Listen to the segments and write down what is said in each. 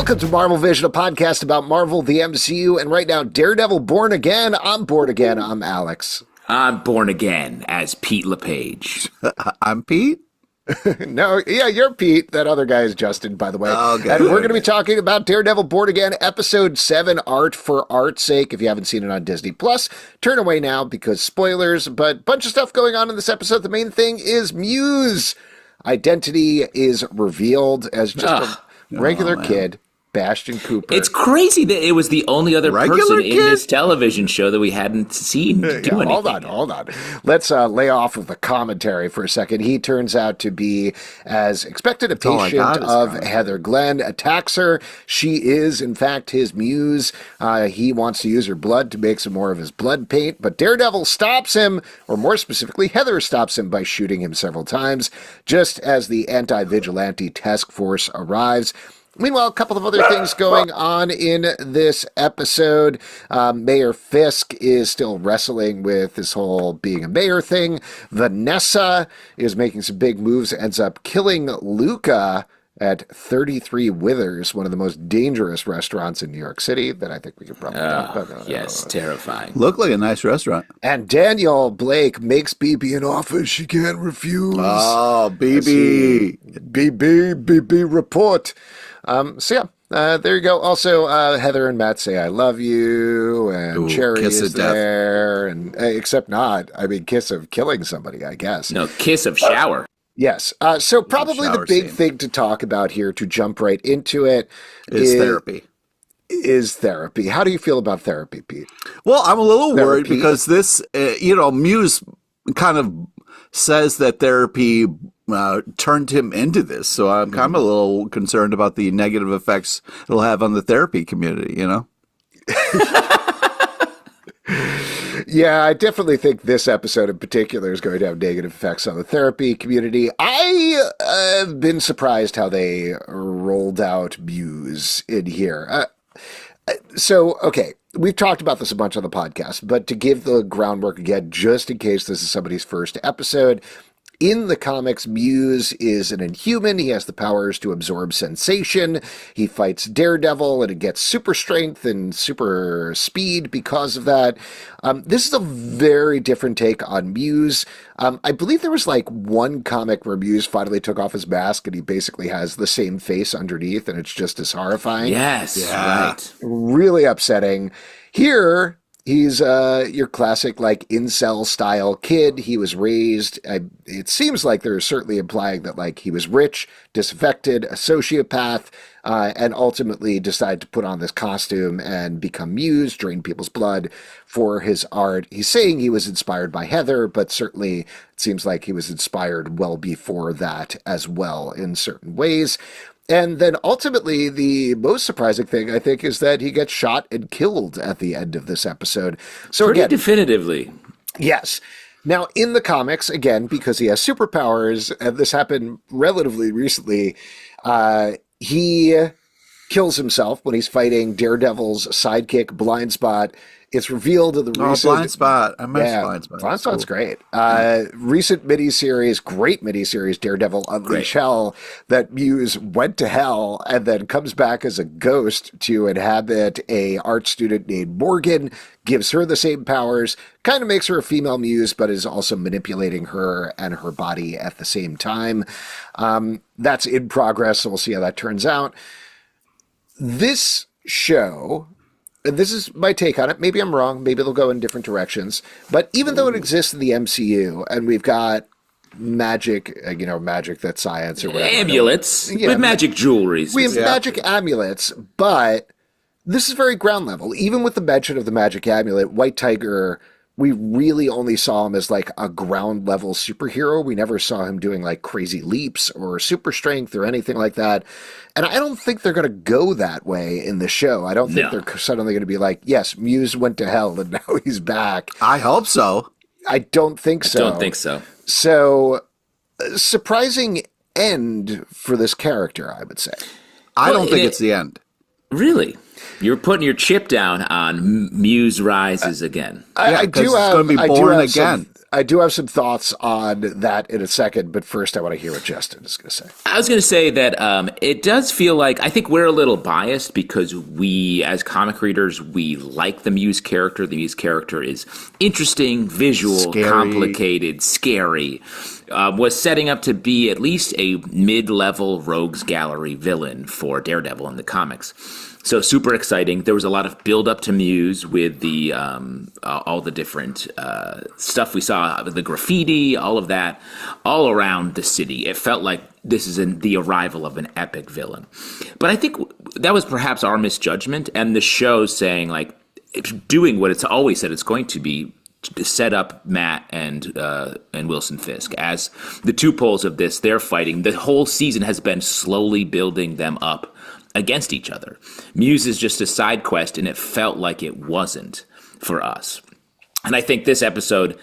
Welcome to Marvel Vision, a podcast about Marvel, the MCU, and right now, Daredevil Born Again. I'm Born Again. I'm Alex. I'm Born Again as Pete LePage. I'm Pete? No, yeah, you're Pete. That other guy is Justin, by the way. Okay. And we're going to be talking about Daredevil Born Again, Episode 7, Art for Art's Sake. If you haven't seen it on Disney+, turn away now because spoilers, but bunch of stuff going on in this episode. The main thing is Muse. Identity is revealed as just a regular kid. Bastion Cooper. It's crazy that it was the only other person in this television show that we hadn't seen do anything. Hold on. Let's lay off of the commentary for a second. He turns out to be, as expected, a patient of Heather Glenn, attacks her. She is, in fact, his muse. He wants to use her blood to make some more of his blood paint, but Daredevil stops him, or more specifically, Heather stops him by shooting him several times, just as the anti-vigilante task force arrives. Meanwhile, a couple of other things going on in this episode. Mayor Fisk is still wrestling with this whole being a mayor thing. Vanessa is making some big moves, ends up killing Luca at 33 Withers, one of the most dangerous restaurants in New York City that I think we could probably talk about. Yes, terrifying. Looked like a nice restaurant. And Daniel Blake makes BB an offer she can't refuse. Oh, BB. BB report. There you go. Also, Heather and Matt say, I love you, and Cherry is there, and except not. I mean, kiss of killing somebody, I guess. No, kiss of shower. Yes. So probably the big thing to talk about here, to jump right into it, is therapy. Is therapy. How do you feel about therapy, Pete? Well, I'm a little worried because this, Muse kind of says that therapy turned him into this. So I'm kind of a little concerned about the negative effects it'll have on the therapy community, Yeah, I definitely think this episode in particular is going to have negative effects on the therapy community. I have been surprised how they rolled out Muse in here. Okay, we've talked about this a bunch on the podcast, but to give the groundwork again, just in case this is somebody's first episode, in the comics, Muse is an Inhuman. He has the powers to absorb sensation. He fights Daredevil, and it gets super strength and super speed because of that. This is a very different take on Muse. I believe there was like one comic where Muse finally took off his mask, and he basically has the same face underneath, and it's just as horrifying. Yes, right. Really upsetting. Here, he's your classic, like, incel-style kid. He was raised, it seems like they're certainly implying that, like, he was rich, disaffected, a sociopath, and ultimately decided to put on this costume and become Muse, drain people's blood for his art. He's saying he was inspired by Heather, but certainly it seems like he was inspired well before that as well in certain ways. And then ultimately, the most surprising thing, I think, is that he gets shot and killed at the end of this episode. So pretty definitively. Yes. Now, in the comics, again, because he has superpowers, and this happened relatively recently, he kills himself when he's fighting Daredevil's sidekick, Blind Spot. It's revealed in the recent... Blind Spot. I miss Blind Spot. Blind Spot's great. Recent miniseries, great miniseries, Daredevil Unleash Hell, that Muse went to hell and then comes back as a ghost to inhabit a art student named Morgan, gives her the same powers, kind of makes her a female Muse, but is also manipulating her and her body at the same time. That's in progress, so we'll see how that turns out. This show... And this is my take on it. Maybe I'm wrong. Maybe they'll go in different directions. But even though it exists in the MCU, and we've got magic, magic that's science or whatever. Amulets with magic jewelries. We have magic amulets, but this is very ground level. Even with the mention of the magic amulet, White Tiger, we really only saw him as like a ground level superhero. We never saw him doing like crazy leaps or super strength or anything like that. And I don't think they're going to go that way in the show. I don't think they're suddenly going to be like, yes, Muse went to hell and now he's back. I hope so. I don't think so. So, surprising end for this character, I would say. I don't think it's the end. Really? You're putting your chip down on Muse rises again. I do have. Going to be born again. I do have some thoughts on that in a second, but first I want to hear what Justin is going to say. I was going to say that it does feel like, I think we're a little biased because we, as comic readers, we like the Muse character. The Muse character is interesting, visual, scary, complicated, scary. Was setting up to be at least a mid-level rogues gallery villain for Daredevil in the comics. So super exciting. There was a lot of build up to Muse with the all the different stuff we saw, the graffiti, all of that, all around the city. It felt like this is the arrival of an epic villain. But I think that was perhaps our misjudgment, and the show saying, like, doing what it's always said it's going to be, to set up Matt and Wilson Fisk as the two poles of this. They're fighting. The whole season has been slowly building them up against each other. Muse is just a side quest, and it felt like it wasn't for us. And I think this episode,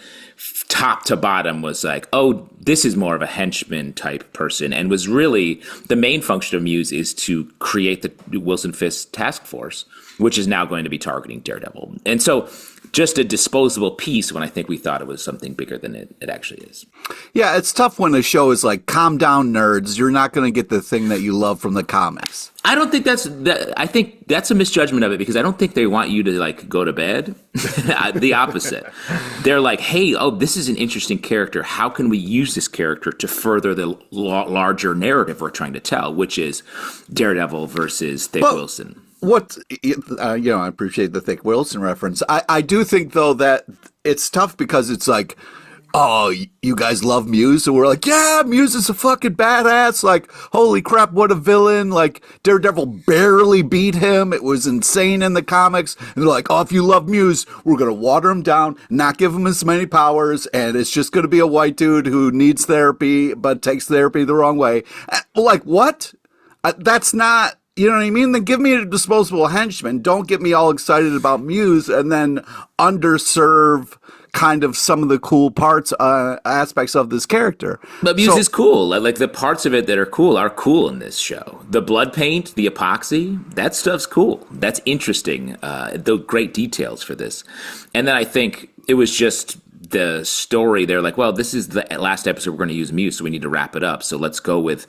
top to bottom, was like, oh, this is more of a henchman type person, and was really the main function of Muse is to create the Wilson Fisk task force, which is now going to be targeting Daredevil. And so just a disposable piece when I think we thought it was something bigger than it actually is. Yeah, it's tough when a show is like, calm down, nerds. You're not going to get the thing that you love from the comics. I don't think I think that's a misjudgment of it, because I don't think they want you to, like, go to bed. The opposite. They're like, hey, this is an interesting character. How can we use this character to further the larger narrative we're trying to tell, which is Daredevil versus Thick Wilson. I appreciate the Thick Wilson reference. I do think, though, that it's tough because it's like, oh, you guys love Muse? And we're like, yeah, Muse is a fucking badass. Like, holy crap, what a villain. Like, Daredevil barely beat him. It was insane in the comics. And they're like, oh, if you love Muse, we're going to water him down, not give him as many powers, and it's just going to be a white dude who needs therapy but takes therapy the wrong way. Like, what? That's not... You know what I mean? Then give me a disposable henchman. Don't get me all excited about Muse and then underserve kind of some of the cool parts, aspects of this character. But Muse is cool. Like, the parts of it that are cool in this show. The blood paint, the epoxy, that stuff's cool. That's interesting. The great details for this. And then I think it was just the story. They're like, well, this is the last episode we're going to use Muse, so we need to wrap it up. So let's go with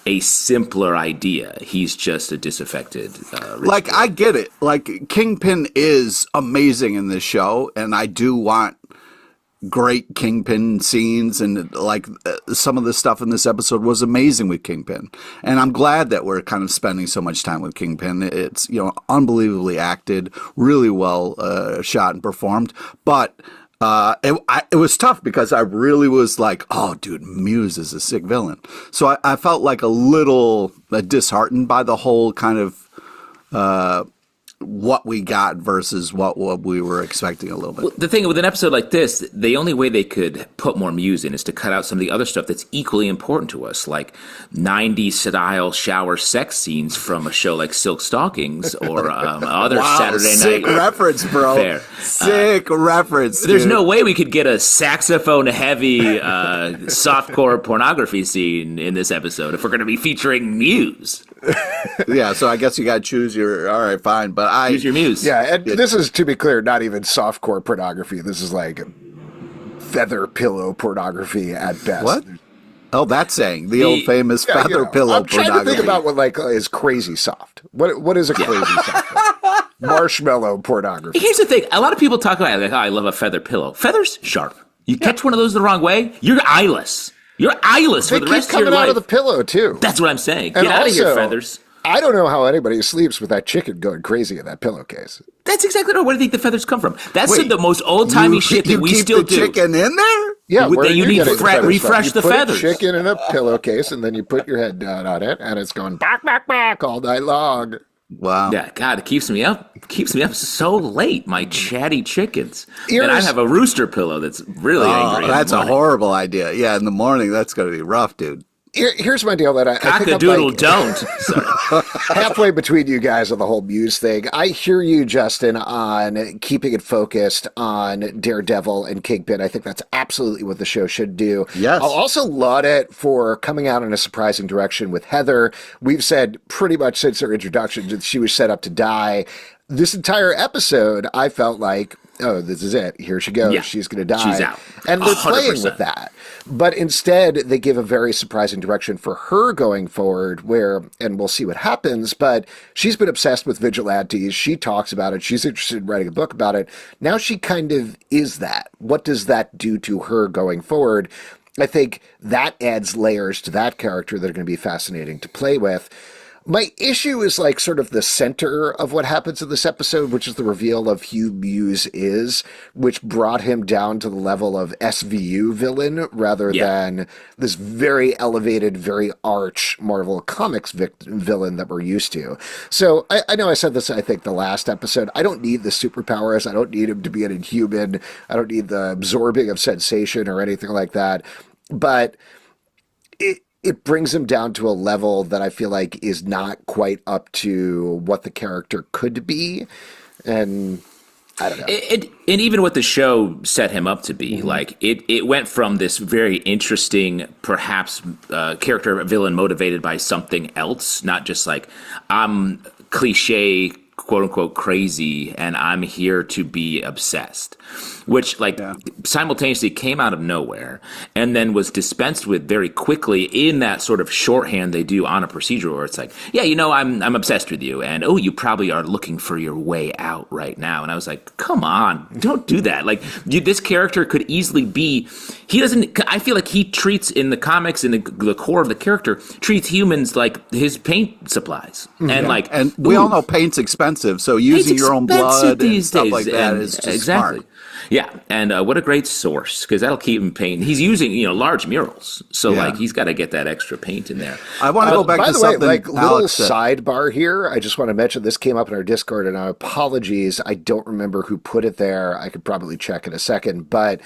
a simpler idea. He's just a disaffected like, I get it. Like, Kingpin is amazing in this show, and I do want great Kingpin scenes, and like some of the stuff in this episode was amazing with Kingpin. And I'm glad that we're kind of spending so much time with Kingpin. It's, unbelievably acted, really well shot and performed. But it was tough because I really was like, oh, dude, Muse is a sick villain. So I felt like a little disheartened by the whole kind of what we got versus what we were expecting a little bit. Well, the thing with an episode like this, the only way they could put more Muse in is to cut out some of the other stuff that's equally important to us, like 90s style shower sex scenes from a show like Silk Stockings or other Saturday night. Sick reference, bro. Fair. Sick reference. Dude. There's no way we could get a saxophone heavy softcore pornography scene in this episode if we're going to be featuring Muse. Yeah, so I guess you got to choose your. All right, fine, but use your Muse. Yeah, and this is, to be clear, not even softcore pornography. This is like feather pillow pornography at best. What? Oh, that's saying the old famous feather pillow I'm pornography. I'm trying to think about what is crazy soft. What is a crazy soft? Marshmallow pornography. Here's the thing: a lot of people talk about it like, oh, I love a feather pillow. Feathers sharp. You catch one of those the wrong way, you're eyeless. You're eyeless for the rest of your life. They keep coming out of the pillow, too. That's what I'm saying. And Get out of here, feathers. I don't know how anybody sleeps with that chicken going crazy in that pillowcase. That's exactly right. Where do you think the feathers come from? That's the most old-timey shit that we still do. You keep the chicken in there? Yeah, you need to refresh the feathers. You put a chicken in a pillowcase, and then you put your head down on it, and it's going back, back, back all night long. Wow. Yeah, God, it keeps me up. It keeps me up so late, my chatty chickens. And I have a rooster pillow that's really angry. That's a horrible idea. Yeah, in the morning, that's going to be rough, dude. Here's my deal that I think Cock-a-doodle don't. Halfway between you guys on the whole Muse thing. I hear you, Justin, on keeping it focused on Daredevil and Kingpin. I think that's absolutely what the show should do. Yes. I'll also laud it for coming out in a surprising direction with Heather. We've said pretty much since her introduction that she was set up to die. This entire episode, I felt like, oh, this is it. Here she goes. Yeah. She's going to die. She's out. And they're 100%. playing with that. But instead, they give a very surprising direction for her going forward where, and we'll see what happens, but she's been obsessed with vigilantes. She talks about it. She's interested in writing a book about it. Now she kind of is that. What does that do to her going forward? I think that adds layers to that character that are going to be fascinating to play with. My issue is like sort of the center of what happens in this episode, which is the reveal of who Muse is, which brought him down to the level of SVU villain rather than this very elevated, very arch Marvel Comics villain that we're used to. So I know I said this, I think, the last episode. I don't need the superpowers. I don't need him to be an Inhuman. I don't need the absorbing of sensation or anything like that. But it brings him down to a level that I feel like is not quite up to what the character could be. And I don't know. And even what the show set him up to be, like it went from this very interesting, perhaps character villain motivated by something else, not just like I'm cliche, quote unquote crazy, and I'm here to be obsessed, which simultaneously came out of nowhere and then was dispensed with very quickly in that sort of shorthand they do on a procedural where it's like, yeah, I'm obsessed with you, and you probably are looking for your way out right now. And I was like, come on, don't do that. Like this character could easily be, I feel like he treats in the comics, in the core of the character, treats humans like his paint supplies. And we all know paint's expensive, so using your own blood and stuff like that is just smart. Yeah, and what a great source, because that'll keep him painting. He's using large murals, so he's got to get that extra paint in there. I want to go back to something. By the way, little sidebar here. I just want to mention this came up in our Discord, and apologies, I don't remember who put it there. I could probably check in a second, but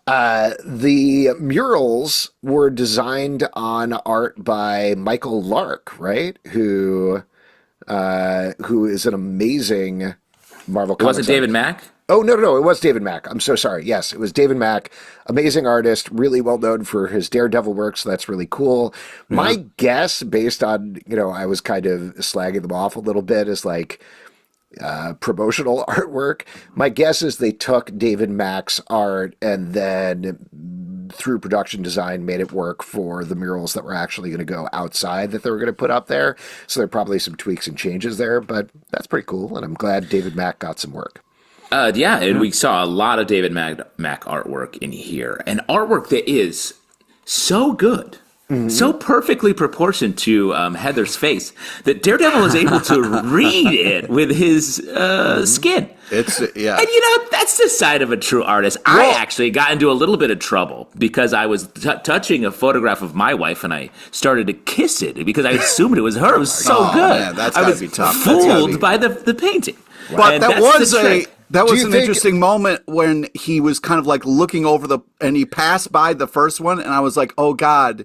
the murals were designed on art by Michael Lark, right? Who is an amazing Marvel comics Was it David Mack? Oh, no. It was David Mack. I'm so sorry. Yes, it was David Mack. Amazing artist, really well known for his Daredevil work, so that's really cool. Yeah. My guess, based on, I was kind of slagging them off a little bit, is like promotional artwork. My guess is they took David Mack's art and then through production design made it work for the murals that were actually going to go outside that they were going to put up there. So there are probably some tweaks and changes there, but that's pretty cool. And I'm glad David Mack got some work. And we saw a lot of David Mack artwork in here, and artwork that is so good, so perfectly proportioned to Heather's face that Daredevil is able to read it with his skin. And that's the side of a true artist. I actually got into a little bit of trouble because I was touching a photograph of my wife and I started to kiss it because I assumed it was her. It was so good. Man, that's gotta be tough. Fooled by the painting. But that was an interesting moment when he was kind of like looking over and he passed by the first one, and I was like, oh God,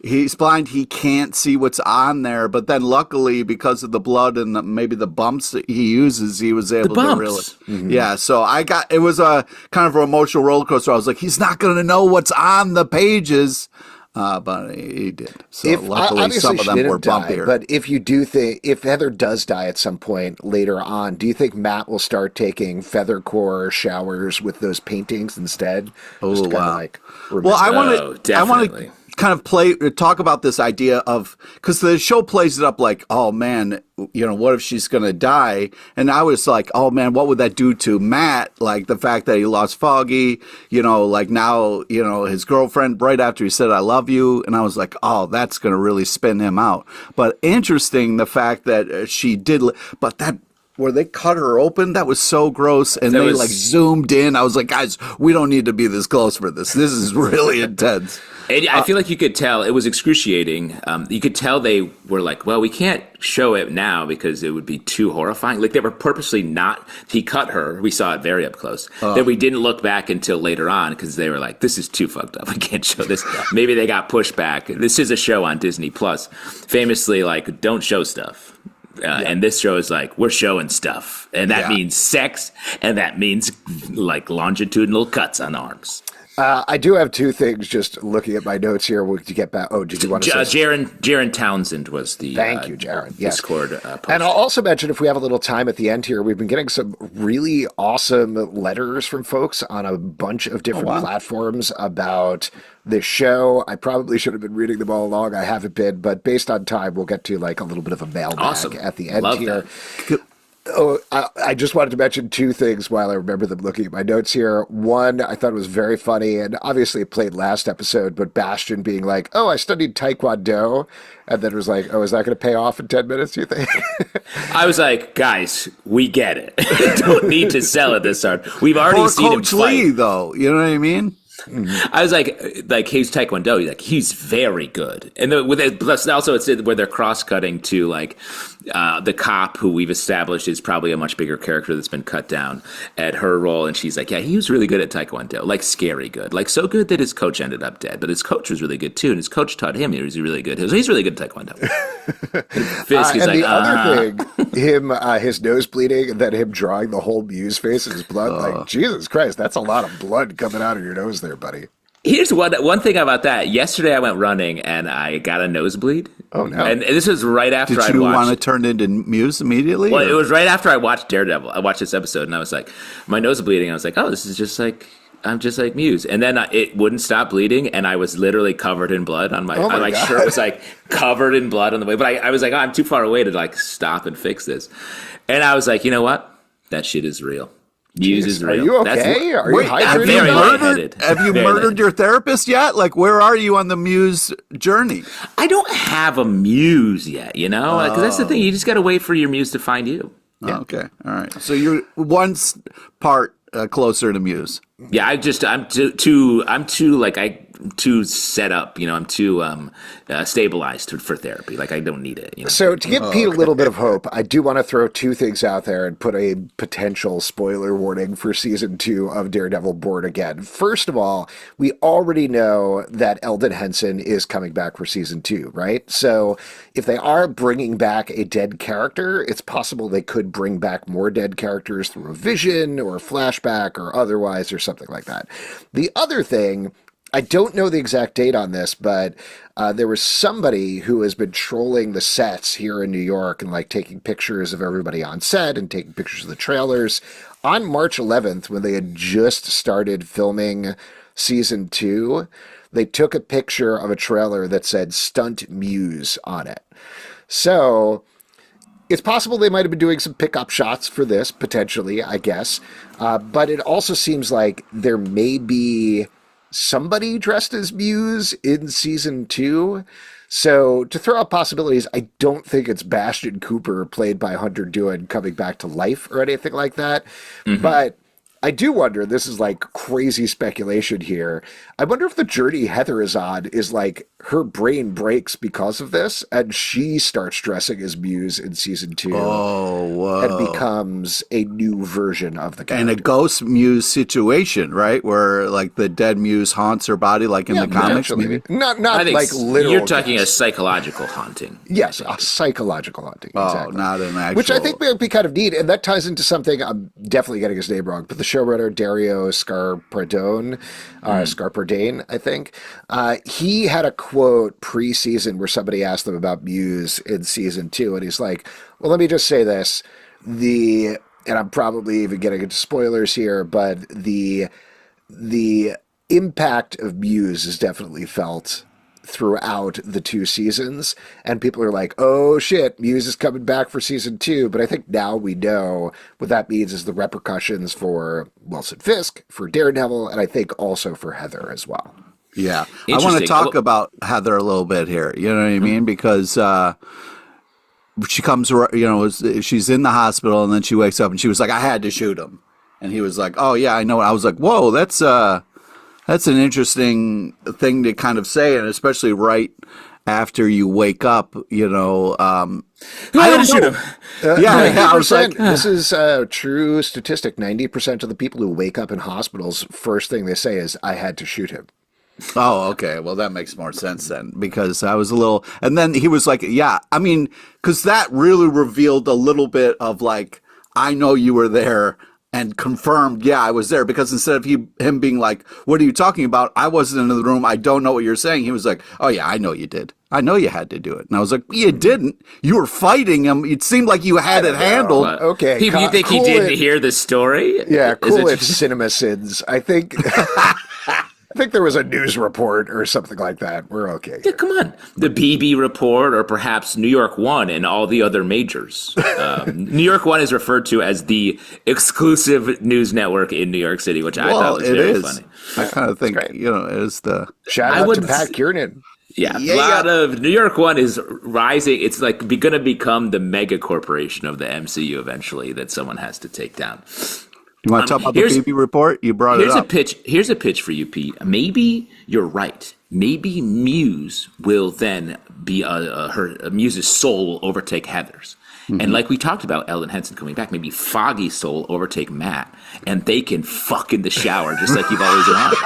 he's blind, he can't see what's on there. But then luckily, because of the blood and maybe the bumps that he uses, he was able to really. Yeah, so it was a kind of an emotional roller coaster. I was like, he's not going to know what's on the pages. But he did. So luckily, some of them were bumpier. But if Heather does die at some point later on, do you think Matt will start taking feather core showers with those paintings instead? Oh, wow. I want to kind of talk about this idea of, because the show plays it up like, oh man, what if she's going to die? And I was like, oh man, what would that do to Matt? Like the fact that he lost Foggy, like now, his girlfriend right after he said, I love you. And I was like, oh, that's going to really spin him out. But interesting, the fact that she did, but that, where they cut her open, that was so gross. And they zoomed in. I was like, guys, we don't need to be this close for this. This is really intense. And I feel like you could tell it was excruciating. You could tell they were like, well, we can't show it now because it would be too horrifying. Like they were purposely not. He cut her. We saw it very up close. Then we didn't look back until later on because they were like, this is too fucked up. We can't show this. Maybe they got pushed back. This is a show on Disney Plus. Famously, like, don't show stuff. And this show is like, we're showing stuff. And that means sex. And that means like longitudinal cuts on arms. I do have two things just looking at my notes here to get back. Oh, did you want to say Jaron Townsend was the Thank you, Jaron. Yes. Discord poster. And I'll also mention, if we have a little time at the end here, we've been getting some really awesome letters from folks on a bunch of different platforms about this show. I probably should have been reading them all along. I haven't been, but based on time, we'll get to like a little bit of a mailbag at the end. Love here. That. Oh, I just wanted to mention two things while I remember them looking at my notes here. One, I thought it was very funny, and obviously it played last episode, but Bastion being like, oh, I studied Taekwondo, and then it was like, oh, is that going to pay off in 10 minutes, you think? I was like, guys, we get it. Don't need to sell it this hard. We've already seen Coach him fight. Lee, though. You know what I mean? I was like he's Taekwondo. He's very good, and plus also it's where they're cross cutting to like the cop who we've established is probably a much bigger character that's been cut down at her role, and she's like, yeah, he was really good at Taekwondo, like scary good, like so good that his coach ended up dead, but his coach was really good too, and his coach taught him he was really good. He's really good at Taekwondo. Fisk is and like, the other thing, him his nose bleeding, and then him drawing the whole Muse face in his blood. Like Jesus Christ, that's a lot of blood coming out of your nose there, buddy. Here's one thing about that. Yesterday I went running and I got a nosebleed. Oh, no. And this was right after I watched... Did you want to turn into Muse immediately? Well, it was right after I watched Daredevil. I watched this episode and I was like, my nose is bleeding. I was like, oh, this is just like... I'm just like Muse. And then it wouldn't stop bleeding, and I was literally covered in blood on my shirt was like covered in blood on the way. But I was like, oh, I'm too far away to like stop and fix this. And I was like, you know what? That shit is real. Muse is real. Are you okay? Are you hydrated? Have you murdered your therapist yet? Like, where are you on the Muse journey? I don't have a Muse yet, you know? Because that's the thing. You just got to wait for your Muse to find you. Yeah. Okay. All right. So you're one part closer to Muse. Yeah, I'm too set up, you know, I'm too stabilized for therapy. Like, I don't need it. You know? So to give Pete a little bit of hope, I do want to throw two things out there and put a potential spoiler warning for season 2 of Daredevil Born Again. First of all, we already know that Eldon Henson is coming back for season 2, right? So if they are bringing back a dead character, it's possible they could bring back more dead characters through a vision or a flashback or otherwise or something like that. The other thing, I don't know the exact date on this, but there was somebody who has been trolling the sets here in New York and like taking pictures of everybody on set and taking pictures of the trailers. On March 11th, when they had just started filming season 2, they took a picture of a trailer that said Stunt Muse on it. So it's possible they might have been doing some pickup shots for this, potentially, I guess. But it also seems like there may be somebody dressed as Muse in season 2. So to throw out possibilities, I don't think it's Bastion Cooper played by Hunter Dewan coming back to life or anything like that. Mm-hmm. But I do wonder, this is like crazy speculation here, I wonder if the journey Heather is on is like her brain breaks because of this and she starts dressing as Muse in season 2. Oh, whoa. And becomes a new version of the character. And a ghost Muse situation, right? Where like the dead Muse haunts her body like in the comics? Maybe? Not like literal. You're talking a psychological haunting. Yes, a psychological haunting. Exactly. Not an actual. Which I think would be kind of neat. And that ties into something, I'm definitely getting his name wrong, but the showrunner Dario Scarpardone, I think, he had a quote pre-season where somebody asked him about Muse in season 2, and he's like, well, let me just say this, and I'm probably even getting into spoilers here, but the impact of Muse is definitely felt throughout the 2 seasons, and people are like, oh shit, Muse is coming back for season 2, but I think now we know what that means is the repercussions for Wilson Fisk, for Daredevil, and I think also for Heather as well. Yeah, I want to talk about Heather a little bit here, you know what I mean, because she comes, you know, she's in the hospital, and then she wakes up, and she was like, I had to shoot him, and he was like, oh yeah, I know. I was like, whoa, that's That's an interesting thing to kind of say, and especially right after you wake up, you know. I don't shoot him. I was like, this is a true statistic. 90% of the people who wake up in hospitals, first thing they say is, I had to shoot him. oh, okay. Well, that makes more sense then, because I was a little, and then he was like, yeah, I mean, because that really revealed a little bit of like, I know you were there. And confirmed, yeah, I was there, because instead of him being like, what are you talking about? I wasn't in the room. I don't know what you're saying. He was like, oh, yeah, I know you did. I know you had to do it. And I was like, you didn't. You were fighting him. It seemed like you had it handled. Okay. You think he didn't hear the story? Yeah, cool it, cinema sins. I think there was a news report or something like that. We're okay. Yeah, come on. The BB report, or perhaps New York One and all the other majors. New York One is referred to as the exclusive news network in New York City, which I thought was very funny. I kind of think, you know, is the... Shout out to Pat Kiernan. Yeah, a lot of New York One is rising. It's like going to become the mega corporation of the MCU eventually that someone has to take down. You want to talk about the BB report? You brought it up. Here's a pitch for you, Pete. Maybe you're right. Maybe Muse will then be Muse's soul will overtake Heather's. Mm-hmm. And like we talked about Ellen Henson coming back, maybe Foggy's soul overtake Matt, and they can fuck in the shower just like you've always wanted.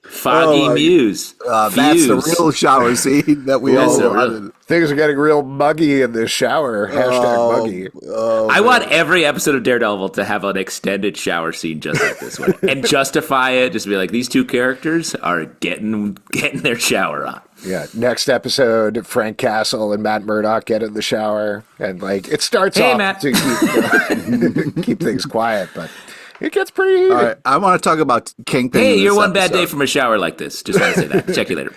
Foggy Muse. That's the real shower scene that we all wanted. Things are getting real muggy in this shower. #muggy. I want every episode of Daredevil to have an extended shower scene just like this one. And justify it. Just be like, these two characters are getting their shower on. Yeah, next episode, Frank Castle and Matt Murdock get in the shower. And like, it starts off Matt. to keep things quiet, but... it gets pretty heated. All right, I want to talk about Kingpin. Hey, you're one bad day from a shower like this. Just want to say that. Check you later.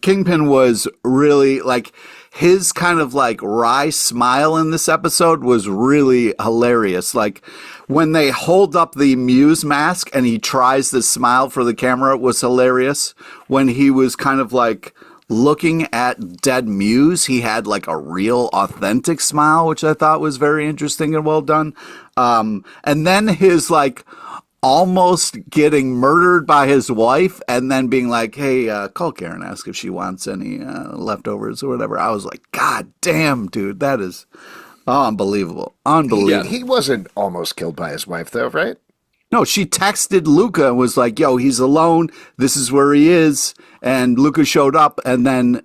Kingpin was really like his kind of like wry smile in this episode was really hilarious. Like when they hold up the Muse mask and he tries to smile for the camera, it was hilarious. When he was kind of like looking at dead Muse, he had like a real authentic smile, which I thought was very interesting and well done. And then his like almost getting murdered by his wife and then being like, hey, call Karen, ask if she wants any leftovers or whatever. I was like, God damn, dude, that is unbelievable. Unbelievable. He wasn't almost killed by his wife, though, right? No, she texted Luca and was like, yo, he's alone. This is where he is. And Luca showed up and then...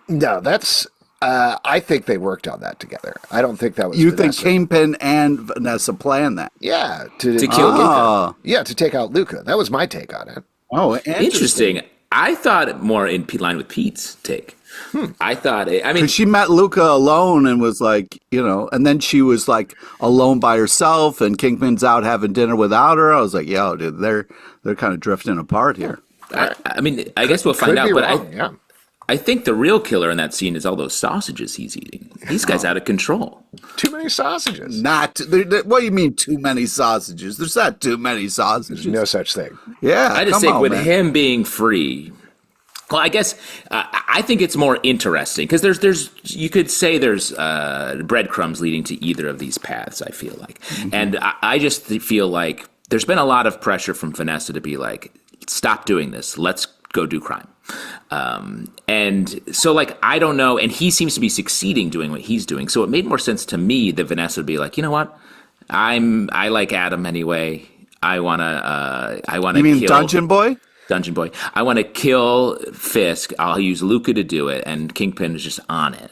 No, that's... I think they worked on that together. I don't think that was You Vanessa. think Kingpin and Vanessa planned that? Yeah. To kill Luca. Yeah, to take out Luca. That was my take on it. Oh, interesting. I thought more in line with Pete's take. I thought, because she met Luca alone and was like, you know, and then she was like alone by herself and Kingpin's out having dinner without her. I was like, yo, dude, they're kind of drifting apart here. I mean, I guess we'll find out, but yeah. I think the real killer in that scene is all those sausages he's eating. These guys out of control. Too many sausages. What do you mean too many sausages? There's not too many sausages. There's no such thing. Yeah, I just think with him being free. Well, I guess I think it's more interesting because there's you could say there's breadcrumbs leading to either of these paths. I feel like, and I just feel like there's been a lot of pressure from Vanessa to be like, stop doing this. Let's go do crime. And so like, I don't know. And he seems to be succeeding doing what he's doing. So it made more sense to me that Vanessa would be like, you know what? I like Adam anyway. I want to You mean kill Dungeon Boy? Dungeon Boy. I want to kill Fisk. I'll use Luca to do it. And Kingpin is just on it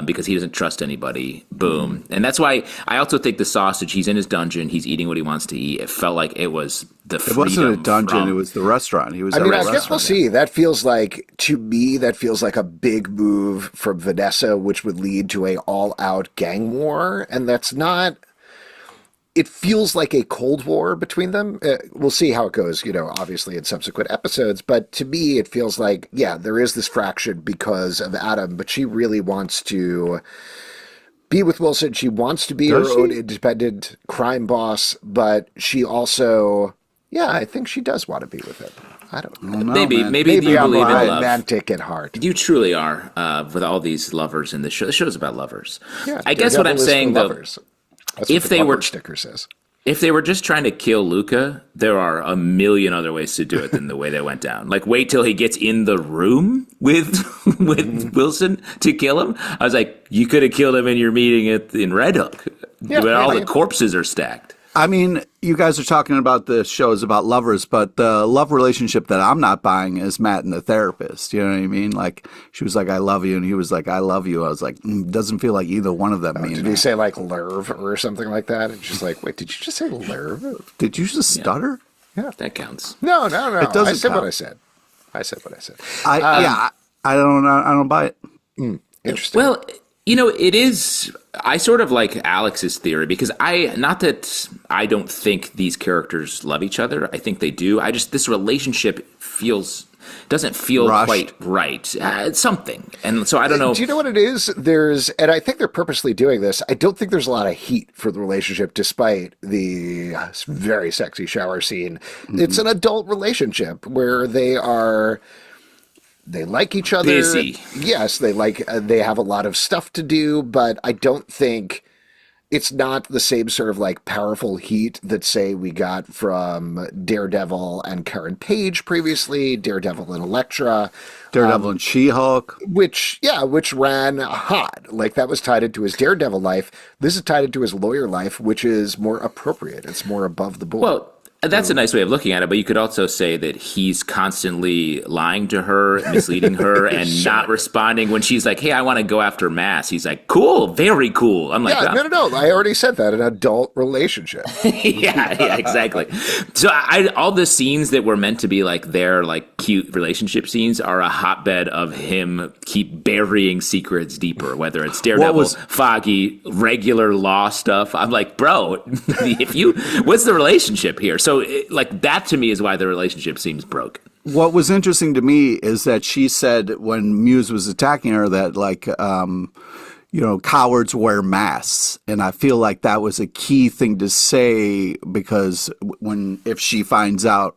because he doesn't trust anybody. Boom. And that's why I also think the sausage, he's in his dungeon. He's eating what he wants to eat. It felt like it was the freedom. It wasn't a dungeon. It was the restaurant. He was at a restaurant. I guess we'll see. That feels like, to me, a big move from Vanessa, which would lead to a all-out gang war. And that's not... It feels like a Cold War between them. We'll see how it goes, obviously in subsequent episodes. But to me, it feels like, yeah, there is this fraction because of Adam, but she really wants to be with Wilson. She wants to be her own independent crime boss, but she also, I think she does want to be with him. I don't know. Maybe you I'm believe in love. Romantic at heart. You truly are with all these lovers in the show. The show's about lovers. Yeah, I guess what I'm saying, though. Lovers. That's what the bumper sticker says. If they were just trying to kill Luca, there are a million other ways to do it than the way they went down. Like, wait till he gets in the room with Wilson to kill him. I was like, you could have killed him in your meeting in Red Hook, where all the corpses are stacked. I mean, you guys are talking about the shows about lovers, but the love relationship that I'm not buying is Matt and the therapist. You know what I mean? Like, she was like, I love you. And he was like, I love you. I was like, doesn't feel like either one of them mean Did he say like lerv or something like that? And she's like, wait, did you just say lerv? Did you just stutter? Yeah. That counts. No. It doesn't I said count. what I said. I said what I said. I don't buy it. Interesting. Well, it is. I sort of like Alex's theory because not that I don't think these characters love each other. I think they do. This relationship doesn't feel rushed. Quite right. It's something. And so I don't know. Do you know what it is? And I think they're purposely doing this. I don't think there's a lot of heat for the relationship, despite the very sexy shower scene. Mm-hmm. It's an adult relationship where they like each other. Busy. Yes, they have a lot of stuff to do, but I don't think it's not the same sort of like powerful heat that, say, we got from Daredevil and Karen Page previously, Daredevil and Elektra. Daredevil and She-Hulk. Which ran hot. Like, that was tied into his Daredevil life. This is tied into his lawyer life, which is more appropriate. It's more above the board. Well, that's a nice way of looking at it, but you could also say that he's constantly lying to her, misleading her, and not responding when she's like, hey, I want to go after Mass. He's like, cool, very cool. I'm like, no. I already said that, an adult relationship. yeah, exactly. So all the scenes that were meant to be like their like cute relationship scenes are a hotbed of him keep burying secrets deeper, whether it's Daredevil, Foggy, regular law stuff. I'm like, bro, what's the relationship here? So that to me is why the relationship seems broken. What was interesting to me is that she said when Muse was attacking her that cowards wear masks. And I feel like that was a key thing to say because if she finds out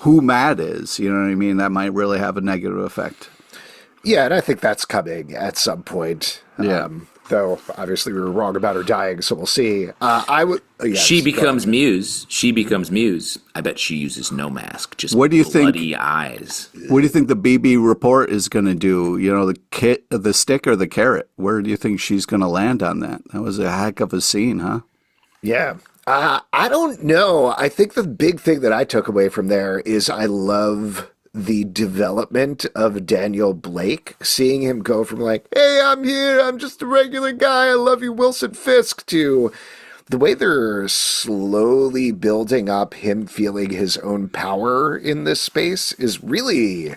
who Matt is, you know what I mean, that might really have a negative effect. Yeah, and I think that's coming at some point. Yeah. Though obviously we were wrong about her dying, so we'll see. She becomes Muse. She becomes Muse. I bet she uses no mask. Just what do you bloody eyes. What do you think the BB report is going to do? You know, the stick or the carrot? Where do you think she's going to land on that? That was a heck of a scene, huh? Yeah. I don't know. I think the big thing that I took away from there is I love the development of Daniel Blake, seeing him go from like, hey, I'm here, I'm just a regular guy, I love you, Wilson Fisk, to the way they're slowly building up him feeling his own power in this space is really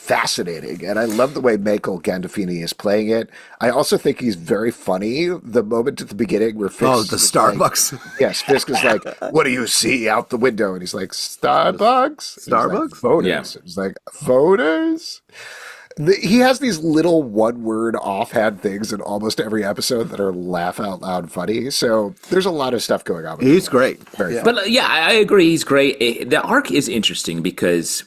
fascinating. And I love the way Michael Gandolfini is playing it. I also think he's very funny. The moment at the beginning where Fisk the Starbucks. Yes, Fisk is like, what do you see out the window? And he's like, Starbucks? Starbucks? Voters. Yeah. He's like, voters? He has these little one-word offhand things in almost every episode that are laugh-out-loud funny. So there's a lot of stuff going on. He's great. Very fun. But I agree, he's great. The arc is interesting because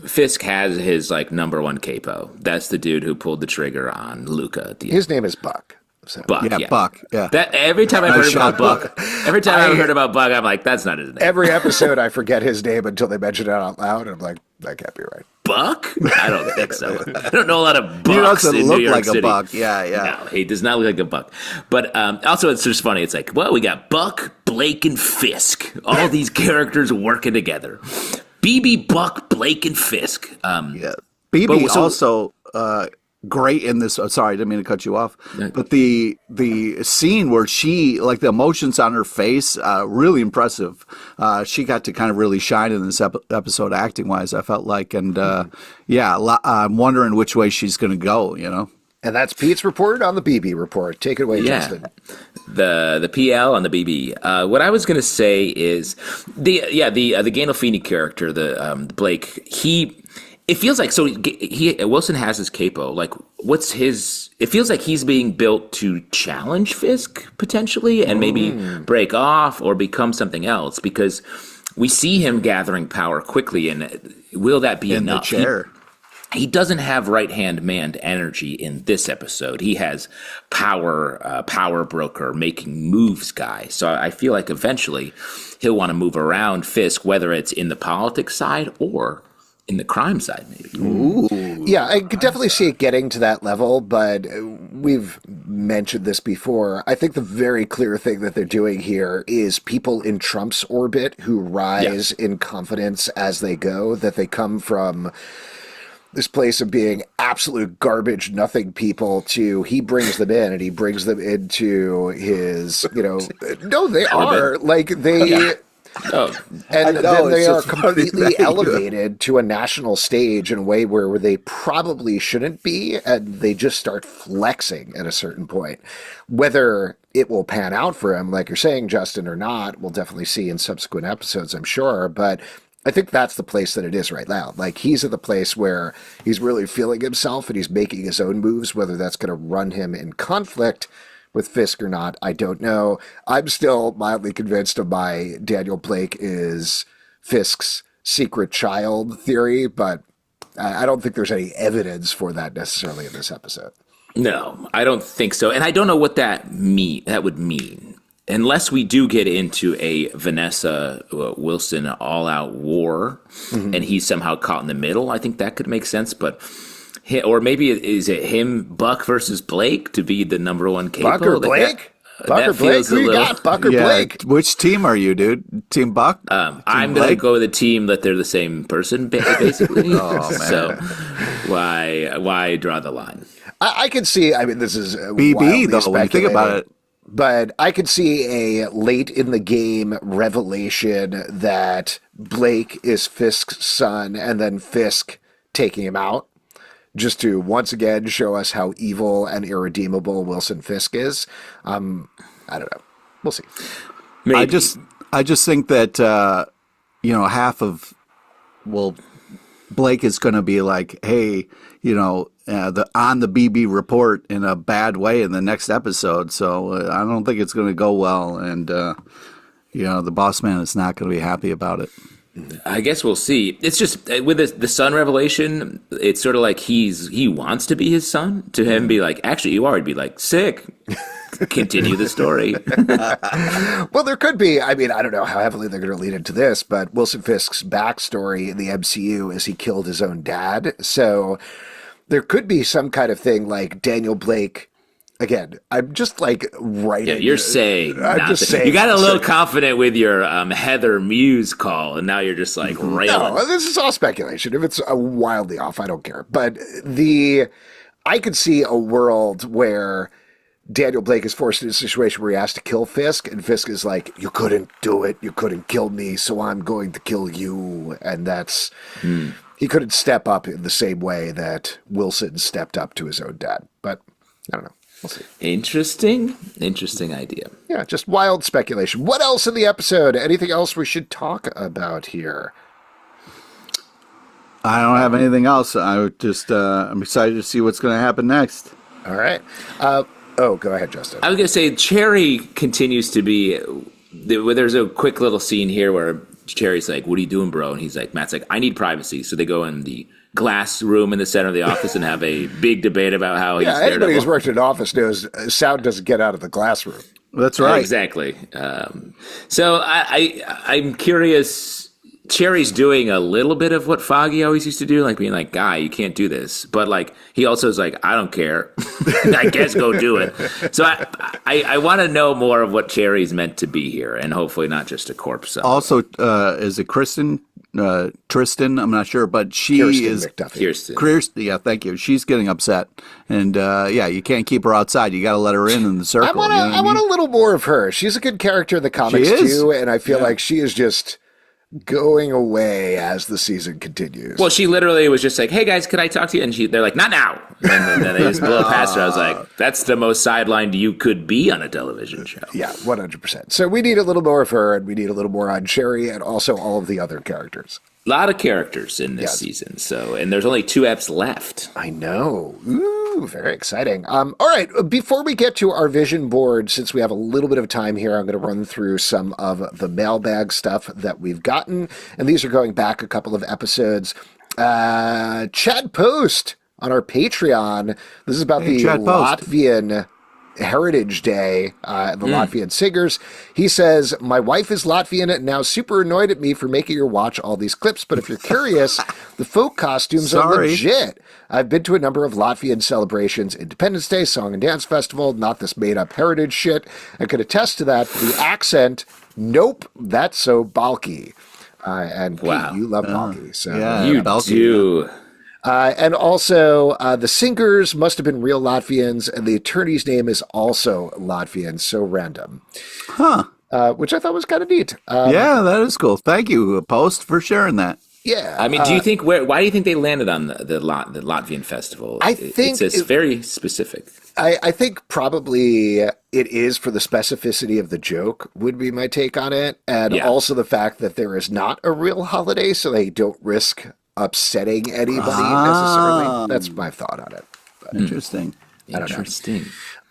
Fisk has his like number one capo. That's the dude who pulled the trigger on Luca at the end. His name is Buck. So. Buck. Buck. Yeah. That every time I've heard about Buck, I'm like, that's not his name. Every episode, I forget his name until they mention it out loud, and I'm like, that can't be right. Buck? I don't think so. I don't know a lot of Bucks. He doesn't in look New York like City. a Buck. Yeah. No, he does not look like a Buck. But also, it's just funny. It's like, well, we got Buck, Blake, and Fisk. All these characters working together. BB, Buck, Blake, and Fisk. Yeah. BB also great in this. Sorry, I didn't mean to cut you off. But the scene where she, like the emotions on her face, really impressive. She got to kind of really shine in this episode acting wise, I felt like. And I'm wondering which way she's going to go, you know? And that's Pete's report on the BB report. Take it away, Justin. The PL on the BB. What I was going to say is the Gandolfini character, the Blake. It feels like Wilson has his capo. Like, what's his? It feels like he's being built to challenge Fisk potentially, and maybe break off or become something else. Because we see him gathering power quickly, and will that be in enough? The chair. he doesn't have right-hand man energy in this episode. He has power broker, making moves guy. So I feel like eventually he'll want to move around Fisk, whether it's in the politics side or in the crime side, maybe. Ooh. Yeah, I could definitely see it getting to that level, but we've mentioned this before. I think the very clear thing that they're doing here is people in Trump's orbit who rise in confidence as they go, that they come from this place of being absolute garbage, nothing people to he brings them in and he brings them into his, no, they are like they... Oh, and then they are completely elevated to a national stage in a way where they probably shouldn't be, and they just start flexing at a certain point. Whether it will pan out for him, like you're saying, Justin, or not, we'll definitely see in subsequent episodes, I'm sure, but I think that's the place that it is right now. Like, he's at the place where he's really feeling himself and he's making his own moves, whether that's going to run him in conflict with Fisk or not, I don't know. I'm still mildly convinced of my Daniel Blake is Fisk's secret child theory, but I don't think there's any evidence for that necessarily in this episode. No, I don't think so. And I don't know what that would mean. Unless we do get into a Vanessa Wilson all-out war, and he's somehow caught in the middle, I think that could make sense, but... Or maybe is it him, Buck versus Blake, to be the number one capo? Buck or Blake? Buck or Blake? Who you got? Buck or Blake? Which team are you, dude? Team Buck? I'm going to go with a team that they're the same person, basically. Oh, man. So why draw the line? I could see, this is BB, though, when you think about it. But I could see a late in the game revelation that Blake is Fisk's son and then Fisk taking him out. Just to once again show us how evil and irredeemable Wilson Fisk is. I don't know. We'll see. Maybe. I just think that half of Blake is going to be like, hey, on the BB report in a bad way in the next episode. So I don't think it's going to go well, and the boss man is not going to be happy about it. I guess we'll see. It's just with the son revelation, it's sort of like he wants to be his son. To him, be like, actually, you are. He'd be like, sick. Continue the story. Well, there could be. I don't know how heavily they're going to lead into this, but Wilson Fisk's backstory in the MCU is he killed his own dad. So there could be some kind of thing like Daniel Blake. Again, I'm just like writing. Yeah, you're saying. I'm just saying. You got a little confident with your Heather Muse call, and now you're just like railing. No, this is all speculation. If it's wildly off, I don't care. But I could see a world where Daniel Blake is forced into a situation where he has to kill Fisk, and Fisk is like, you couldn't do it. You couldn't kill me, so I'm going to kill you. And that's... He couldn't step up in the same way that Wilson stepped up to his own dad. But I don't know. We'll see. Interesting idea. Yeah, just wild speculation. What else in the episode? Anything else we should talk about here? I don't have anything else. I'm excited to see what's going to happen next. All right. Go ahead, Justin. I was going to say, Cherry continues to be... There's a quick little scene here where Cherry's like, what are you doing, bro? And he's like, Matt's like, I need privacy. So they go in the glass room in the center of the office and have a big debate about how he's Daredevil. Anybody who's worked in an office knows sound doesn't get out of the glass room. That's right. Exactly. So I'm curious. Cherry's doing a little bit of what Foggy always used to do, like being like, guy, you can't do this. But like he also is like, I don't care. I guess go do it. So I want to know more of what Cherry's meant to be here, and hopefully not just a corpse. Also, is it Tristan? I'm not sure, but she is Kirsten. Yeah, thank you. She's getting upset, and you can't keep her outside. You got to let her in the circle. I want a little more of her. She's a good character in the comics too, and I feel like she is just going away as the season continues. Well, she literally was just like, hey guys, could I talk to you? And they're like, not now. And then they just blow past her. I was like, that's the most sidelined you could be on a television show. Yeah, 100%. So we need a little more of her, and we need a little more on Cherry, and also all of the other characters. A lot of characters in this season. So, and there's only 2 eps left. I know. Ooh, very exciting. All right. Before we get to our vision board, since we have a little bit of time here, I'm going to run through some of the mailbag stuff that we've gotten. And these are going back a couple of episodes. Chad Post on our Patreon. This is about the Latvian Heritage Day, the Latvian singers. He says, my wife is Latvian and now super annoyed at me for making her watch all these clips, but if you're curious, the folk costumes are legit. I've been to a number of Latvian celebrations, Independence Day, Song and Dance Festival, not this made-up heritage shit. I could attest to that. The accent, nope, that's so bulky. And Pete, you love bulky. So you do. And also, the singers must have been real Latvians, and the attorney's name is also Latvian, so random. Which I thought was kind of neat. Yeah, that is cool. Thank you, Post, for sharing that. Yeah. I mean, why do you think they landed on the Latvian festival? I think it's very specific. I think probably it is for the specificity of the joke would be my take on it. And also the fact that there is not a real holiday, so they don't risk upsetting anybody necessarily. That's my thought on it. But Interesting.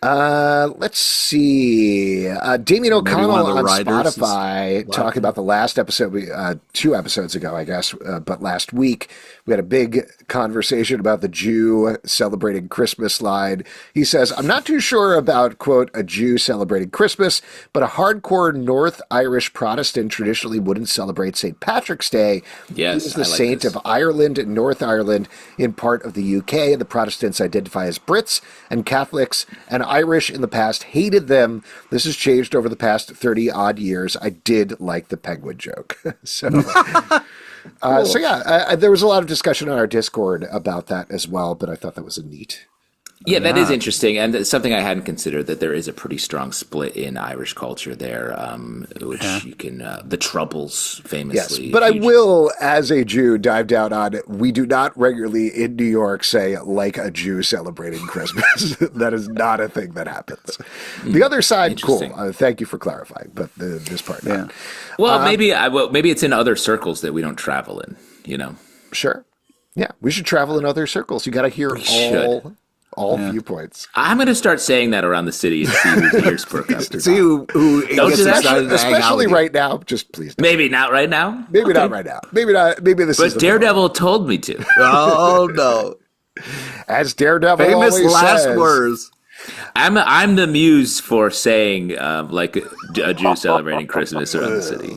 Let's see. Damien O'Connell on Spotify talking about the last episode, 2 episodes ago, I guess, but last week we had a big conversation about the Jew celebrating Christmas line. He says, I'm not too sure about, quote, a Jew celebrating Christmas, but a hardcore North Irish Protestant traditionally wouldn't celebrate St. Patrick's Day. Yes, He's the saint of Ireland and North Ireland in part of the UK. The Protestants identify as Brits, and Catholics and Irish in the past hated them. This has changed over the past 30-odd years. I did like the penguin joke. So there was a lot of discussion on our Discord about that as well, but I thought that was a neat. Yeah, that is interesting, and it's something I hadn't considered, that there is a pretty strong split in Irish culture there, which you can, the Troubles famously. Yes, but I will, as a Jew, dive down on it. We do not regularly in New York say, like a Jew celebrating Christmas. That is not a thing that happens. The other side, cool. Thank you for clarifying, but this part, not. Well, maybe it's in other circles that we don't travel in, you know? Sure. Yeah, we should travel in other circles. You got to hear all viewpoints. I'm going to start saying that around the city and see whose ears perk up. See who gets excited to hang out especially right now. Just please don't. Maybe not right now. Maybe not right now. Maybe not. Maybe this is. But Daredevil told me to. Oh no! As Daredevil famous always last says, words. I'm the muse for saying like a Jew celebrating Christmas around the city.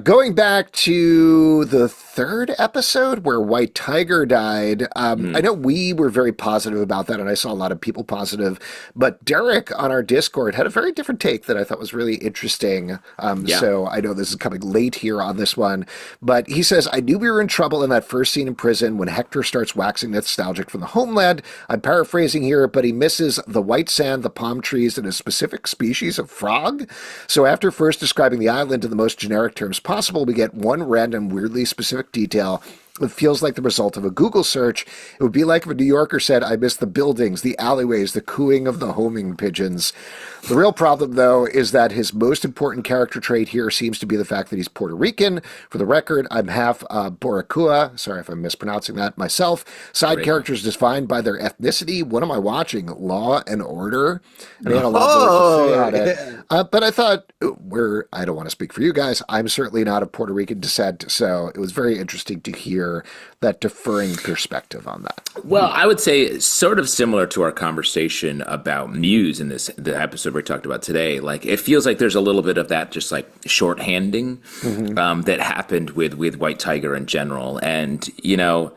Going back to the 3rd episode where White Tiger died, I know we were very positive about that, and I saw a lot of people positive, but Derek on our Discord had a very different take that I thought was really interesting. So I know this is coming late here on this one, but he says, I knew we were in trouble in that first scene in prison when Hector starts waxing nostalgic from the homeland. I'm paraphrasing here, but he misses the white sand, the palm trees, and a specific species of frog. So after first describing the island in the most generic terms possible, we get one random, weirdly specific detail. It feels like the result of a Google search. It would be like if a New Yorker said, I miss the buildings, the alleyways, the cooing of the homing pigeons. The real problem, though, is that his most important character trait here seems to be the fact that he's Puerto Rican. For the record, I'm half Boricua. Sorry if I'm mispronouncing that myself. Side characters defined by their ethnicity. What am I watching? Law and Order? And he had a lot more to say on it. But I thought, I don't want to speak for you guys. I'm certainly not of Puerto Rican descent, so it was very interesting to hear that differing perspective on that. Well, I would say sort of similar to our conversation about Muse in the episode we talked about today. Like, it feels like there's a little bit of that just like shorthanding that happened with White Tiger in general. And, you know,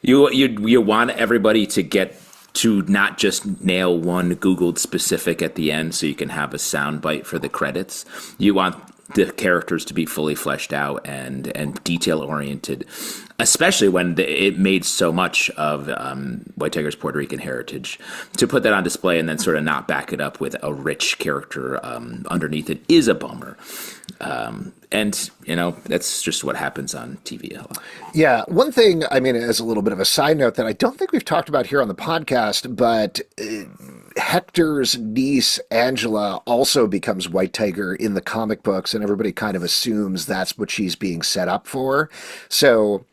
you want everybody to get to not just nail one Googled specific at the end so you can have a soundbite for the credits. You want the characters to be fully fleshed out and detail oriented, especially when it made so much of White Tiger's Puerto Rican heritage. To put that on display and then sort of not back it up with a rich character underneath it is a bummer. And, you know, that's just what happens on TV a lot. Yeah. One thing, I mean, as a little bit of a side note that I don't think we've talked about here on the podcast, but Hector's niece, Angela, also becomes White Tiger in the comic books, and everybody kind of assumes that's what she's being set up for. So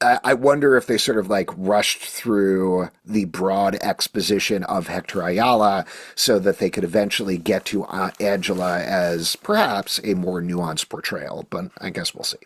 I wonder if they sort of like rushed through the broad exposition of Hector Ayala so that they could eventually get to Angela as perhaps a more nuanced portrayal, but I guess we'll see.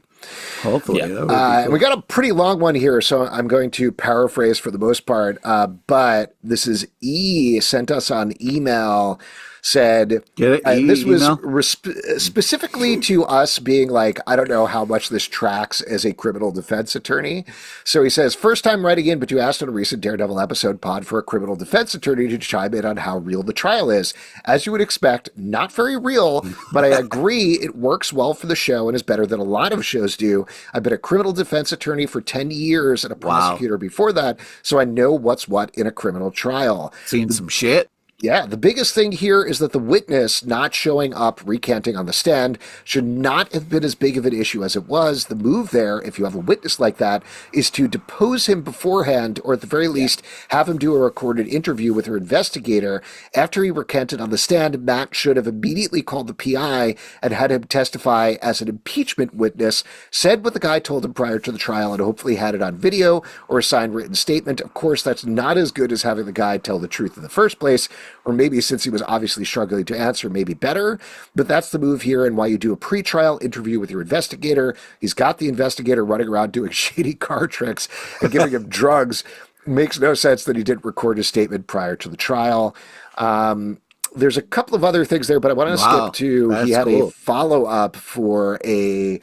Hopefully. Yeah. That would be cool. And we got a pretty long one here, so I'm going to paraphrase for the most part. But this is E sent us on email. Said this was specifically to us being like, I don't know how much this tracks as a criminal defense attorney. So he says, first time writing in, but you asked on a recent Daredevil episode pod for a criminal defense attorney to chime in on how real the trial is. As you would expect, not very real, but I agree it works well for the show and is better than a lot of shows do. I've been a criminal defense attorney for 10 years and a prosecutor before that, so I know what's what in a criminal trial. Seen some shit. Yeah, the biggest thing here is that the witness not showing up, recanting on the stand, should not have been as big of an issue as it was. The move there, if you have a witness like that, is to depose him beforehand, or at the very least, have him do a recorded interview with her investigator. After he recanted on the stand, Matt should have immediately called the PI and had him testify as an impeachment witness, said what the guy told him prior to the trial, and hopefully had it on video or a signed written statement. Of course, that's not as good as having the guy tell the truth in the first place, or maybe since he was obviously struggling to answer, maybe better. But that's the move here, and why you do a pre-trial interview with your investigator. He's got the investigator running around doing shady card tricks and giving him drugs. Makes no sense that he didn't record his statement prior to the trial. There's a couple of other things there, but I want to skip to, he had a follow-up for the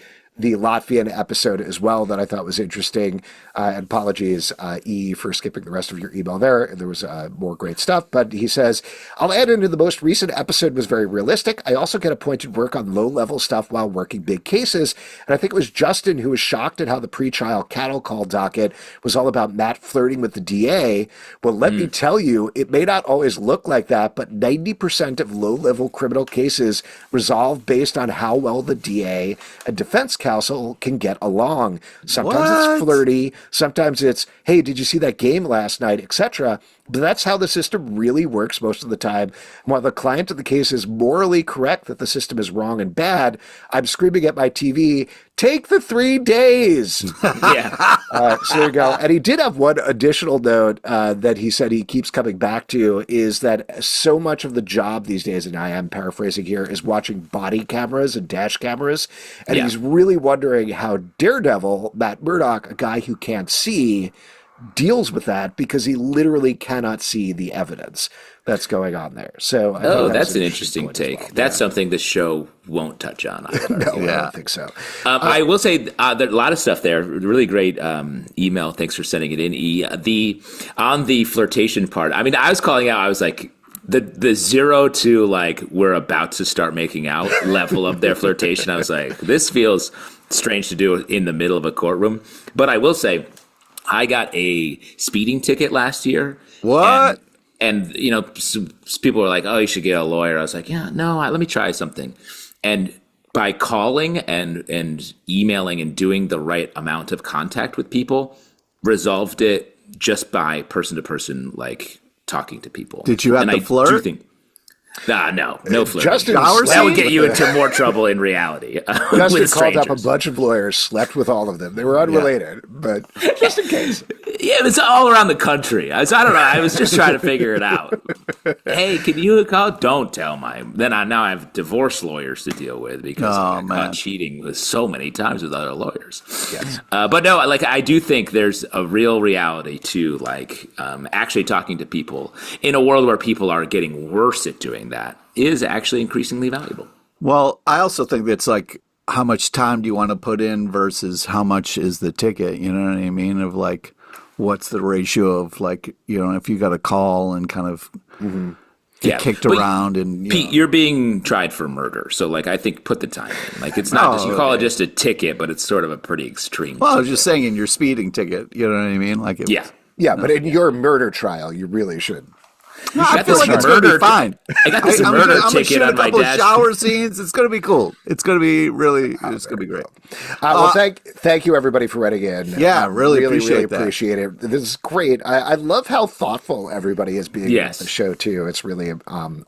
Latvian episode as well that I thought was interesting. And apologies, E, for skipping the rest of your email there. There was more great stuff. But he says, I'll add into the most recent episode was very realistic. I also get appointed work on low-level stuff while working big cases. And I think it was Justin who was shocked at how the pre-trial cattle call docket was all about Matt flirting with the DA. Well, let me tell you, it may not always look like that, but 90% of low-level criminal cases resolve based on how well the DA and defense counsel can get along. Sometimes it's flirty. Sometimes it's, hey, did you see that game last night, etc. But that's how the system really works most of the time. While the client of the case is morally correct that the system is wrong and bad, I'm screaming at my TV, take the 3 days. Yeah. So there you go. And he did have one additional note that he said he keeps coming back to, is that so much of the job these days, and I am paraphrasing here, is watching body cameras and dash cameras. And he's really wondering how Daredevil, Matt Murdock, a guy who can't see, deals with that, because he literally cannot see the evidence that's going on there. So that's an interesting take. Well. That's something the show won't touch on. I don't think so. I will say there's a lot of stuff there. Really great email. Thanks for sending it in, E. On the flirtation part, I mean, I was calling out, I was like, the 0 to like we're about to start making out level of their flirtation. I was like, this feels strange to do in the middle of a courtroom. But I will say, I got a speeding ticket last year. What? And you know, people were like, "Oh, you should get a lawyer." I was like, "Yeah, no, let me try something." And by calling and emailing and doing the right amount of contact with people, resolved it just by person to person, like talking to people. Did you have to flirt? No flirt. That would get you into more trouble in reality. Justin called up a bunch of lawyers, slept with all of them. They were unrelated, but just in case. Yeah, it was all around the country. I don't know. I was just trying to figure it out. Hey, can you call? Don't tell my. Then now I have divorce lawyers to deal with because I got caught cheating with so many times with other lawyers. Yes. But no, like I do think there's a real reality to like actually talking to people in a world where people are getting worse at doing that is actually increasingly valuable. Well, I also think it's like, how much time do you want to put in versus how much is the ticket? You know what I mean? Of like, what's the ratio of like, you know, if you got a call and kind of get kicked around and Pete, you're being tried for murder. So like, I think put the time in. Like, it's not just, you call it just a ticket, but it's sort of a pretty extreme. Well, I was just saying in your speeding ticket, you know what I mean? Like, but in your murder trial, you really should. No, I feel like it's going to be fine. I got this murder ticket on my dash. I'm going to shoot a couple shower scenes. It's going to be cool. It's going to be really, it's going to be great. Well, thank you everybody for writing in. Yeah, really appreciate it. This is great. I love how thoughtful everybody is being on the show too. It's really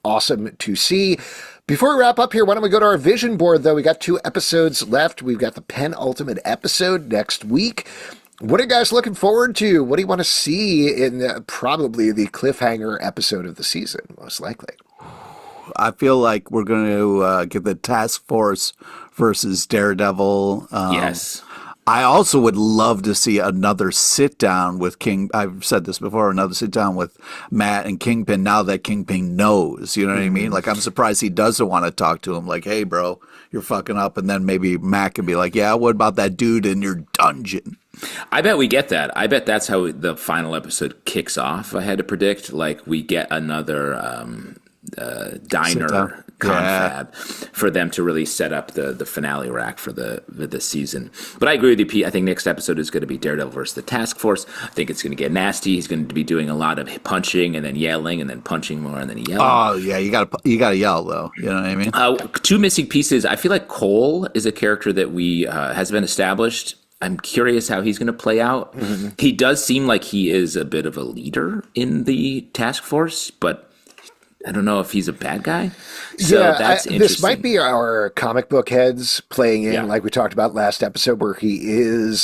awesome to see. Before we wrap up here, why don't we go to our vision board, though? We got 2 episodes left. We've got the penultimate episode next week. What are you guys looking forward to? What do you want to see in probably the cliffhanger episode of the season, most likely? I feel like we're going to get the Task Force versus Daredevil. Yes. I also would love to see another sit down with King. I've said this before, another sit down with Matt and Kingpin now that Kingpin knows. You know what I mean? Like, I'm surprised he doesn't want to talk to him. Like, hey, bro, you're fucking up. And then maybe Matt can be like, yeah, what about that dude in your dungeon? I bet we get that. I bet that's how the final episode kicks off. I had to predict, like, we get another diner confab for them to really set up the finale rack for the season. But I agree with you, Pete. I think next episode is going to be Daredevil versus the Task Force. I think it's going to get nasty. He's going to be doing a lot of punching and then yelling and then punching more and then yelling. Oh yeah, you gotta yell though. You know what I mean? Two missing pieces. I feel like Cole is a character that has been established. I'm curious how he's going to play out. Mm-hmm. He does seem like he is a bit of a leader in the task force, but I don't know if he's a bad guy. So that's interesting. This might be our comic book heads playing in, like we talked about last episode, where he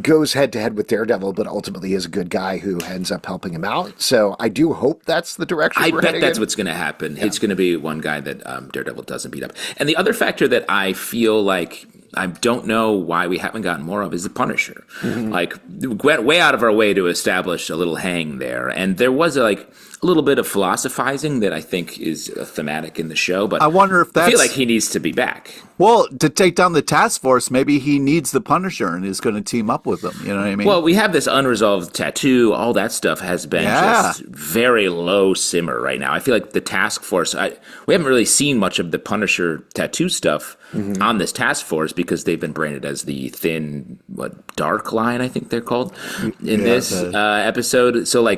goes head to head with Daredevil, but ultimately is a good guy who ends up helping him out. So I do hope that's the direction I bet that's what's going to happen. Yeah. It's going to be one guy that Daredevil doesn't beat up. And the other factor that I feel like I don't know why we haven't gotten more of is the Punisher. Mm-hmm. Like, we went way out of our way to establish a little hang there. And there was a little bit of philosophizing that I think is a thematic in the show, but I wonder if I feel like he needs to be back. Well, to take down the task force, maybe he needs the Punisher and is going to team up with them. You know what I mean? Well, we have this unresolved tattoo. All that stuff has been just very low simmer right now. I feel like the task force, we haven't really seen much of the Punisher tattoo stuff on this task force because they've been branded as the thin, dark line, I think they're called in this episode. So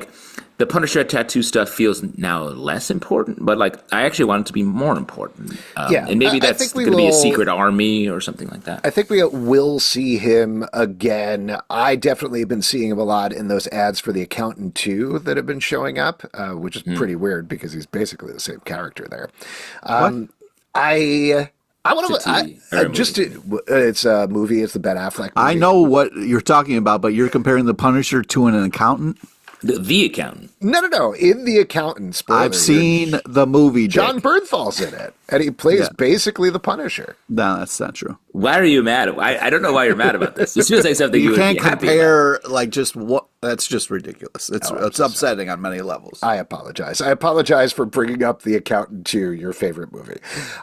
the Punisher tattoo stuff feels now less important, but I actually want it to be more important. And maybe that's going to be a secret army or something like that. I think we will see him again. I definitely have been seeing him a lot in those ads for the Accountant 2 that have been showing up, which is pretty weird because he's basically the same character there. I want to it's a movie. It's the Ben Affleck movie. I know what you're talking about, but you're comparing the Punisher to an accountant? The Accountant. No. In The Accountant, spoiler, I've seen the movie. John Bernthal's in it, and he plays basically the Punisher. No, that's not true. Why are you mad? I don't know why you're mad about this. This feels like something you can't compare. That's just ridiculous. It's upsetting on many levels. I apologize for bringing up The Accountant 2, your favorite movie.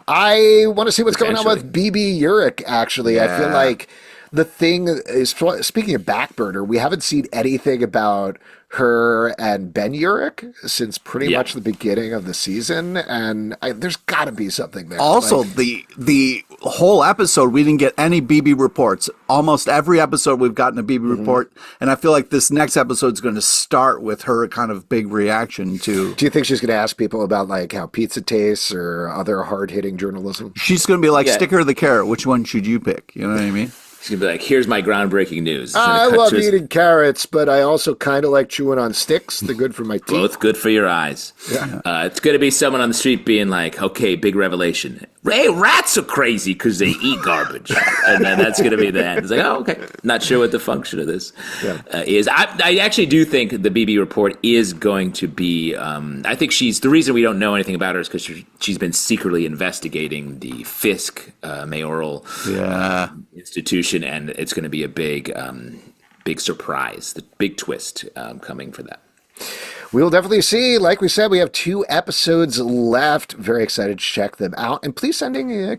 I want to see what's going on with BB Urich. Actually, I feel like the thing is, speaking of Backburner, we haven't seen anything about her and Ben Urich since pretty much the beginning of the season, and there's got to be something there. Also, the whole episode, we didn't get any BB reports. Almost every episode we've gotten a BB report, and I feel like this next episode is going to start with her kind of big reaction to... Do you think she's going to ask people about how pizza tastes or other hard-hitting journalism? She's going to be like, sticker or the carrot, which one should you pick? You know what I mean? She's going to be like, here's my groundbreaking news. I love eating carrots, but I also kind of like chewing on sticks. They're good for my teeth. Both good for your eyes. Yeah. It's going to be someone on the street being like, okay, big revelation. Hey, rats are crazy because they eat garbage. And then that's going to be the end. It's like, oh, okay. Not sure what the function of this is. I actually do think the BB report is going to be, I think the reason we don't know anything about her is because she's been secretly investigating the Fisk mayoral institution, and it's going to be a big surprise, the big twist coming for that. We'll definitely see. Like we said, we have 2 episodes left. Very excited to check them out. And please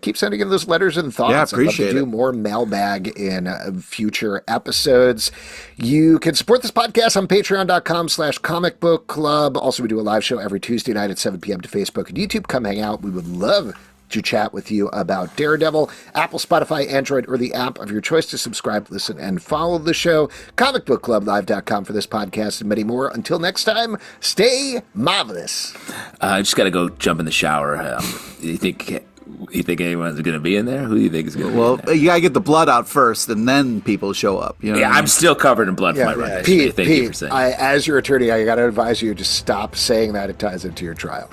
keep sending in those letters and thoughts. Yeah, appreciate I'd love to do more mailbag in future episodes. You can support this podcast on patreon.com/comicbookclub. Also, we do a live show every Tuesday night at 7 p.m. to Facebook and YouTube. Come hang out. We would love to chat with you about Daredevil. Apple, Spotify, Android, or the app of your choice to subscribe, listen, and follow the show. comicbookclublive.com for this podcast and many more. Until next time, stay marvelous. I just got to go jump in the shower. You think anyone's going to be in there? Who do you think is going to be in there? Well, you got to get the blood out first, and then people show up. You know I'm still covered in blood from my run. Pete, Thank you for saying that. As your attorney, I got to advise you to stop saying that. It ties into your trial.